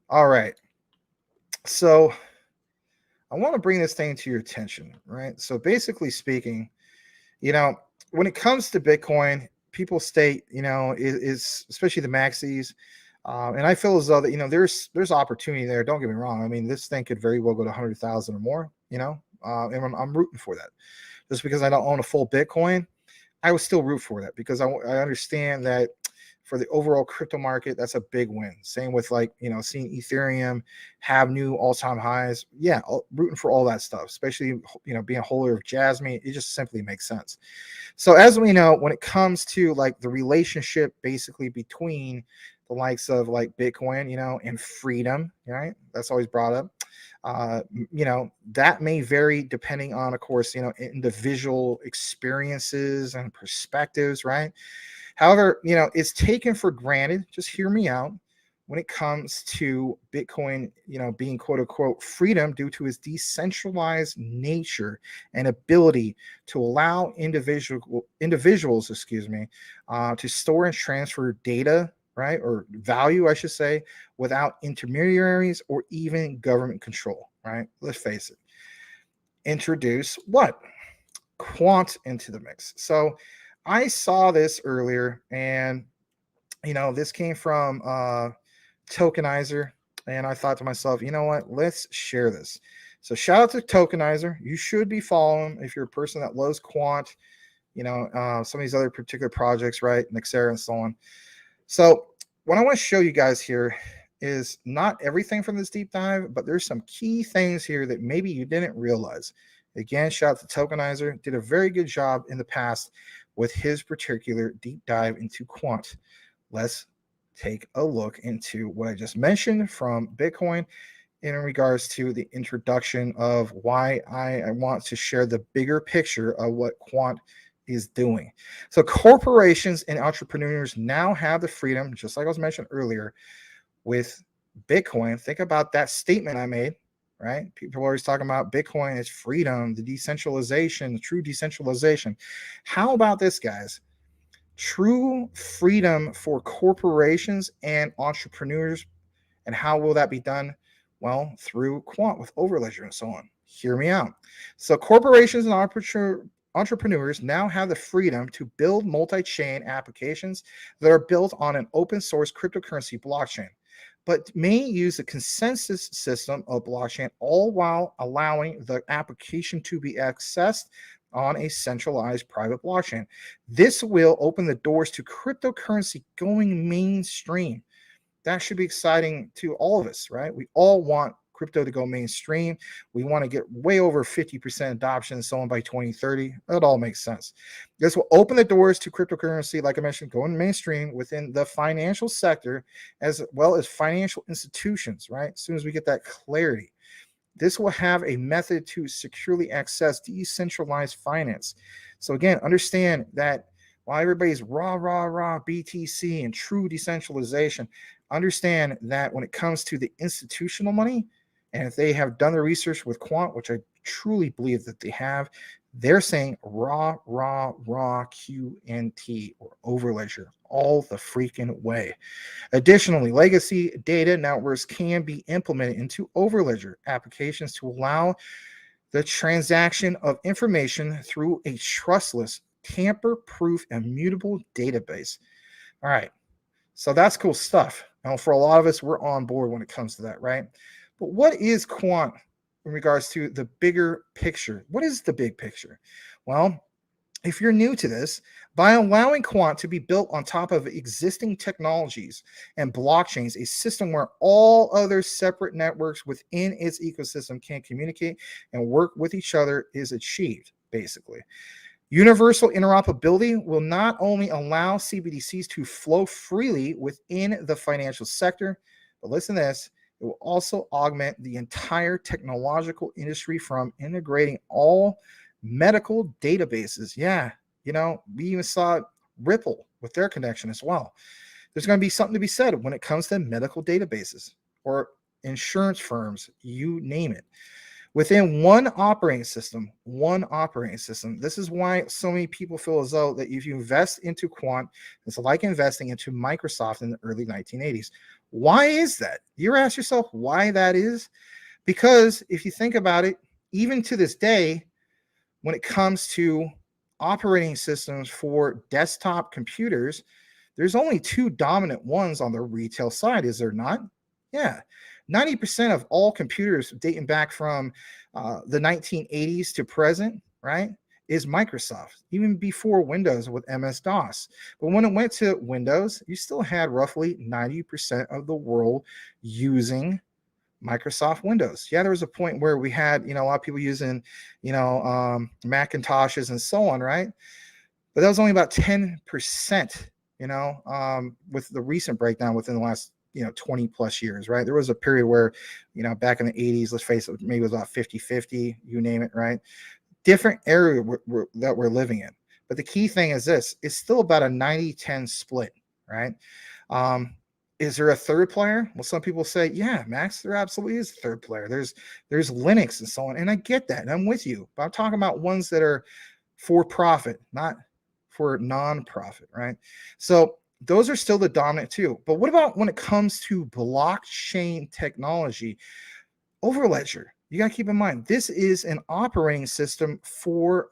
All right. So I want to bring this thing to your attention, right? So basically speaking, you know, when it comes to Bitcoin, people state, is especially the maxis, and I feel as though that there's opportunity there. Don't get me wrong. I mean, this thing could very well go to 100,000 or more. And I'm rooting for that. Just because I don't own a full Bitcoin, I would still root for that because I understand that for the overall crypto market, that's a big win. Same with like, seeing Ethereum have new all-time highs. Yeah, rooting for all that stuff, especially, being a holder of Jasmine, it just simply makes sense. So as we know, when it comes to like the relationship basically between the likes of like Bitcoin, and freedom, right? That's always brought up. That may vary depending on, of course, individual experiences and perspectives, right? However, it's taken for granted, just hear me out, when it comes to Bitcoin, being quote unquote freedom due to its decentralized nature and ability to allow individuals, to store and transfer data, right, or value, I should say, without intermediaries or even government control, right? Let's face it. Introduce what? Quant into the mix. So I saw this earlier, and this came from Tokenizer, and I thought to myself, you know what? Let's share this. So shout out to Tokenizer. You should be following if you're a person that loves Quant. Some of these other particular projects, right? Nexera and so on. So what I want to show you guys here is not everything from this deep dive, but there's some key things here that maybe you didn't realize. Again, shout out to Tokenizer. Did a very good job in the past with his particular deep dive into Quant. Let's take a look into what I just mentioned from Bitcoin in regards to the introduction of why I want to share the bigger picture of what Quant is doing. So corporations and entrepreneurs now have the freedom, just like I was mentioned earlier, with Bitcoin. Think about that statement I made, right? People are always talking about Bitcoin is freedom, the decentralization, the true decentralization. How about this, guys? True freedom for corporations and entrepreneurs. And how will that be done? Well, through Quant with Overledger and so on. Hear me out. So corporations and entrepreneurs now have the freedom to build multi-chain applications that are built on an open source cryptocurrency blockchain, but may use a consensus system of blockchain, all while allowing the application to be accessed on a centralized private blockchain. This will open the doors to cryptocurrency going mainstream. That should be exciting to all of us, right? We all want crypto to go mainstream. We want to get way over 50% adoption and so on by 2030. That all makes sense. This will open the doors to cryptocurrency, like I mentioned, going mainstream within the financial sector as well as financial institutions, right? As soon as we get that clarity. This will have a method to securely access decentralized finance. So again, understand that while everybody's rah, BTC and true decentralization, understand that when it comes to the institutional money, and if they have done the research with Quant, which I truly believe that they have, they're saying raw QNT or Overledger all the freaking way. Additionally, legacy data networks can be implemented into Overledger applications to allow the transaction of information through a trustless, tamper-proof, immutable database. All right, so that's cool stuff. Now, for a lot of us, we're on board when it comes to that, right? But what is Quant in regards to the bigger picture? What is the big picture? Well, if you're new to this, by allowing Quant to be built on top of existing technologies and blockchains, a system where all other separate networks within its ecosystem can communicate and work with each other is achieved, basically. Universal interoperability will not only allow CBDCs to flow freely within the financial sector, but listen to this, it will also augment the entire technological industry from integrating all medical databases. Yeah, we even saw Ripple with their connection as well. There's going to be something to be said when it comes to medical databases or insurance firms, you name it. within one operating system. This is why so many people feel as though that if you invest into Quant, it's like investing into Microsoft in the early 1980s. Why is that? You ever ask yourself why that is? Because if you think about it, even to this day, when it comes to operating systems for desktop computers, there's only two dominant ones on the retail side, is there not? Yeah. 90% of all computers dating back from the 1980s to present, right, is Microsoft, even before Windows with MS-DOS. But when it went to Windows, you still had roughly 90% of the world using Microsoft Windows. Yeah, there was a point where we had, a lot of people using, Macintoshes and so on, right? But that was only about 10%, with the recent breakdown within the last 20 plus years, right? There was a period where, back in the 80s, let's face it, maybe it was about 50-50, you name it, right? Different area that we're living in. But the key thing is this, it's still about a 90-10 split, right? Is there a third player? Well, some people say, yeah, Max, there absolutely is a third player. There's Linux and so on. And I get that. And I'm with you. But I'm talking about ones that are for profit, not for non-profit, right? So those are still the dominant two. But what about when it comes to blockchain technology? Overledger, you got to keep in mind, this is an operating system for,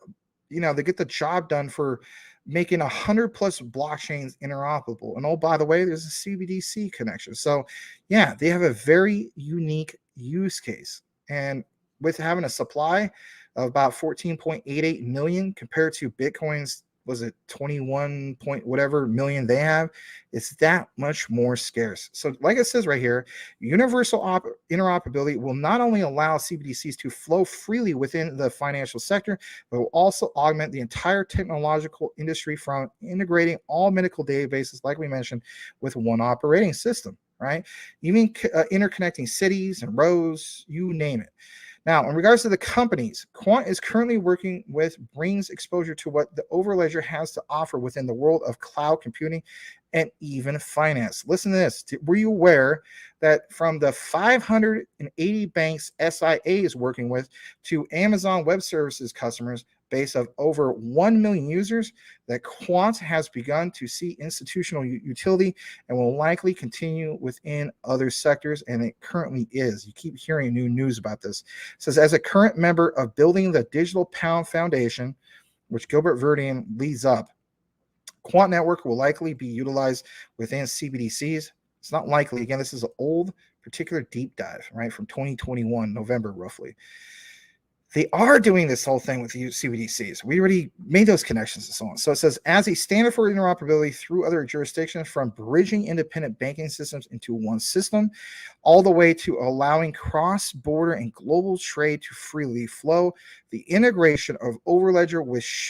they get the job done for making 100 plus blockchains interoperable. And oh, by the way, there's a CBDC connection. So yeah, they have a very unique use case. And with having a supply of about 14.88 million compared to Bitcoin's, was it 21 point whatever million they have, it's that much more scarce. So like it says right here, universal interoperability will not only allow CBDCs to flow freely within the financial sector, but will also augment the entire technological industry from integrating all medical databases, like we mentioned, with one operating system, right? Even interconnecting cities and roads, you name it. Now, in regards to the companies, Quant is currently working with brings exposure to what the Overledger has to offer within the world of cloud computing and even finance. Listen to this. Were you aware that from the 580 banks SIA is working with to Amazon Web Services customers base of over 1 million users, that Quant has begun to see institutional utility and will likely continue within other sectors, and it currently is. You keep hearing new news about this. It says, as a current member of building the Digital Pound Foundation, which Gilbert Verdian leads up, Quant Network will likely be utilized within CBDCs. It's not likely. Again, this is an old particular deep dive, right, from 2021, November roughly. They are doing this whole thing with CBDCs. We already made those connections and so on. So it says, as a standard for interoperability through other jurisdictions, from bridging independent banking systems into one system, all the way to allowing cross-border and global trade to freely flow, the integration of Overledger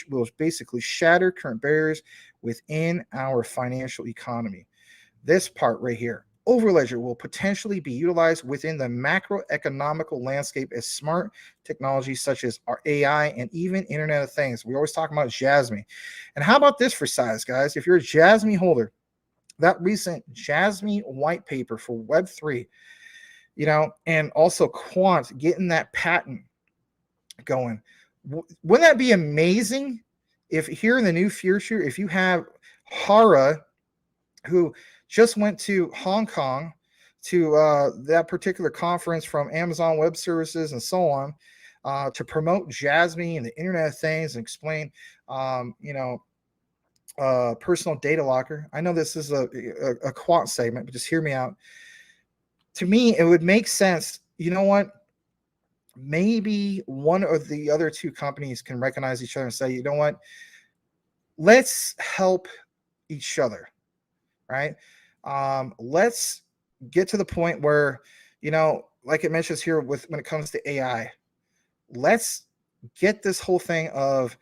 will basically shatter current barriers within our financial economy. This part right here. Overledger will potentially be utilized within the macroeconomical landscape as smart technologies such as our AI and even Internet of Things. We always talk about Jasmy. And how about this for size, guys? If you're a Jasmy holder, that recent Jasmy white paper for Web3, and also Quant getting that patent going, wouldn't that be amazing if here in the new future, if you have Hara, who just went to Hong Kong to that particular conference from Amazon Web Services and so on to promote Jasmy and the Internet of Things and explain, personal data locker. I know this is a Quant segment, but just hear me out. To me, it would make sense. You know what? Maybe one of the other two companies can recognize each other and say, you know what? Let's help each other. Right? Let's get to the point where, like it mentions here with when it comes to AI, let's get this whole thing of,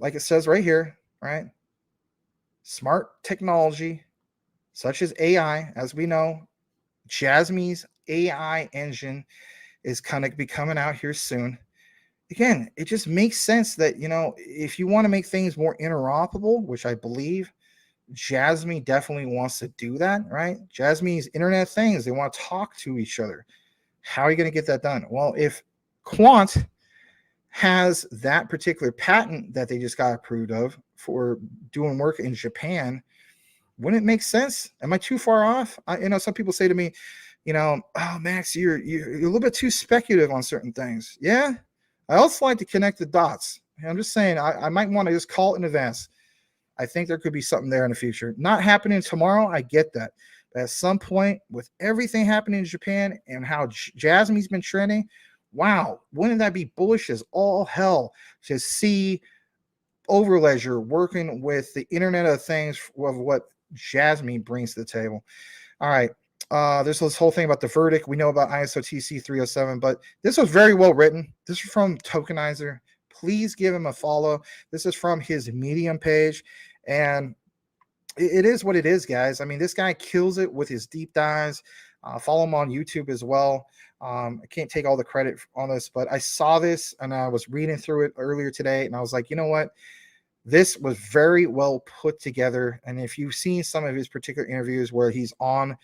like it says right here, right? Smart technology, such as AI, as we know, Jasmy's AI engine is kind of be coming out here soon. Again, it just makes sense that, if you want to make things more interoperable, which I believe Jasmy definitely wants to do that, right? Jasmy's Internet of Things, they want to talk to each other. How are you going to get that done? Well, if Quant has that particular patent that they just got approved of for doing work in Japan. Wouldn't it make sense? Am I too far off? Some people say to me, oh, Max, you're a little bit too speculative on certain things. Yeah, I also like to connect the dots. I'm just saying I might want to just call it in advance. I think there could be something there in the future. Not happening tomorrow, I get that. But at some point, with everything happening in Japan and how Jasmine's been trending, wow, wouldn't that be bullish as all hell to see Overledger working with the Internet of Things of what Jasmine brings to the table? All right. There's this whole thing about the verdict. We know about ISO TC 307, but this was very well written. This is from Tokenizer. Please give him a follow. This is from his Medium page, and it is what it is, guys. I mean, this guy kills it with his deep dives. Follow him on YouTube as well. I can't take all the credit on this, but I saw this and I was reading through it earlier today, and I was like, you know what? This was very well put together. And if you've seen some of his particular interviews where he's on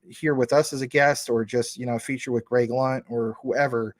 here with us as a guest, or just, feature with Greg Lunt or whoever,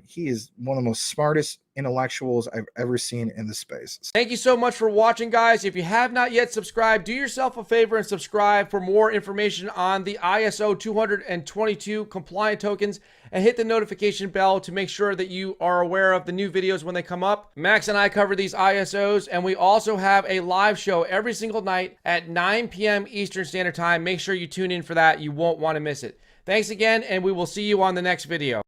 he is one of the most smartest intellectuals I've ever seen in the space. Thank you so much for watching, guys. If you have not yet subscribed, do yourself a favor and subscribe for more information on the ISO 222 compliant tokens, and hit the notification bell to make sure that you are aware of the new videos when they come up. Max and I cover these ISOs, and we also have a live show every single night at 9 p.m. Eastern Standard Time. Make sure you tune in for that. You won't want to miss it. Thanks again, and we will see you on the next video.